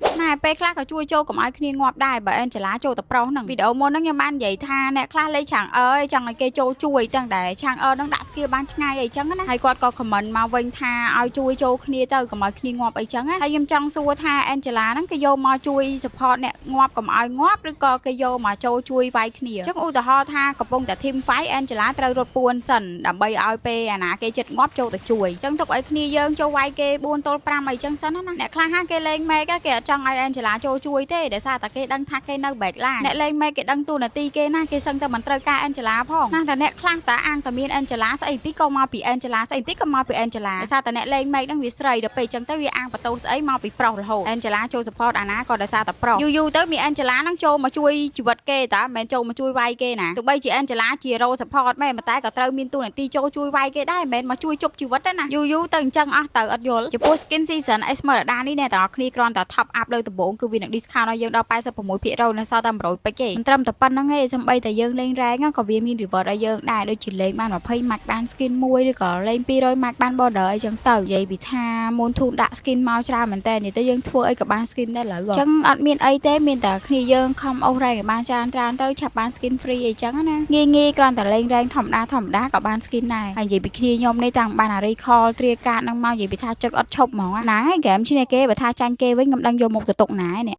ណែពេលខ្លះក៏ជួយចូលកុំឲ្យគ្នាងាប់ដែរបើអេនចឡាចូលតែប្រុសហ្នឹងវីដេអូមុនហ្នឹងខ្ញុំបាននិយាយថាអ្នកខ្លះលេខឆាងអើយចង់ឲ្យគេចូលជួយទាំងតែឆាងអើហ្នឹងដាក់ស្គៀបានឆ្ងាយអីចឹងណាហើយគាត់ក៏ខមមិនមកវិញថាឲ្យជួយចូលគ្នាទៅកុំឲ្យគ្នាងាប់អីចឹងហើយខ្ញុំចង់សួរថាអេនចឡាហ្នឹងគេយកមកជួយ support អ្នកងាប់កុំឲ្យងាប់ឬក៏គេយកមកចូលជួយវាយគ្នាចឹងឧទាហរណ៍ថាកំពុងតែ team fight អេនចឡាត្រូវរត់ពួនសិនដើម្បីឲ្យពេលអាណាគេចិត្តងាប់ចូលទៅជួយចឹងទុកឲ្យគ្នាយើងចូលវាយគេ4ទល់5អីចឹងសិនណាអ្នកខ្លះហាគេលេងមេកគេអត់ចង់ឲ្យអេនចឡាចូលជួយទេដោយសារតែគេដឹងថាគេនៅ back line អ្នកលេងមេគេដឹងទូនាទីគេណាគេសឹងតែមិនត្រូវការអេនចឡាផងណាតែអ្នកខ្លះតាអាងតែមានអេនចឡាស្អីទីក៏មកពីអេនចឡាស្អីទីក៏មកពីអេនចឡាដោយសារតែអ្នកលេងមេកហ្នឹងវាស្រីដល់ពេលចឹងទៅវាអាងបន្ទោស្អីមកពីប្រុសរហូតអេនចឡាចូល support អាណាក៏ដោយសារតែប្រុសយូរទៅមានអេនចឡាហ្នឹងចូលមកជួយជីវិតគេតាមិនមែនចូលមកជួយវាយគេណាទោះបីជាអេនចឡាជា role support មែនតែក៏ត្រូវមានទូនាទីចូលជួយវាយគេដែរមិនមែនមកជួយជប់ជីវិតទេណាយូរទៅអញ្ចឹងអស់ទៅអត់យល់ចំពោះ skin season Esmeralda នេះអ្នកទាំងអស់គ្នាគ្រាន់តែ top up លើដំបូងគឺវានឹង discount ឲ្យយើងដល់ 86% នៅសល់តែ100ពេចទេមិនត្រឹមតែប៉ុណ្្នឹងទេសូម្បីតែយើងលេង rank ក៏វាមាន reward ឲ្យយើងដែរដូចជាលេងបាន20 match បាន skin មួយឬក៏លេង200 match បាន border អីចឹងទៅនិយាយពីថា Moon Toon ដាក់ skin មកច្រើនមែនតើនិយាយទៅយើងធ្វើអីក៏បាន skin ដែរឡើយអញ្ចឹងអត់មានអីទេមានតែគ្នាយើងខំអូស rank ឲ្យបានច្រើនទៅឆាប់បាន skin free អីចឹងណាងាយគ្រាន់តែលេង rank ធម្មតាក៏បាន skin ដែរហើយនិយាយពីគ្នាខ្ញុំនេះតាំងបាន recall ត្រាកាតនឹងមកនិយាយពីថាចឹកអត់ឈប់ហ្មងណាហើយ game ឈ្នះគេបើថាចាញ់គេវិញខ្ញុំដឹងយកមុខទៅទុកណានេះ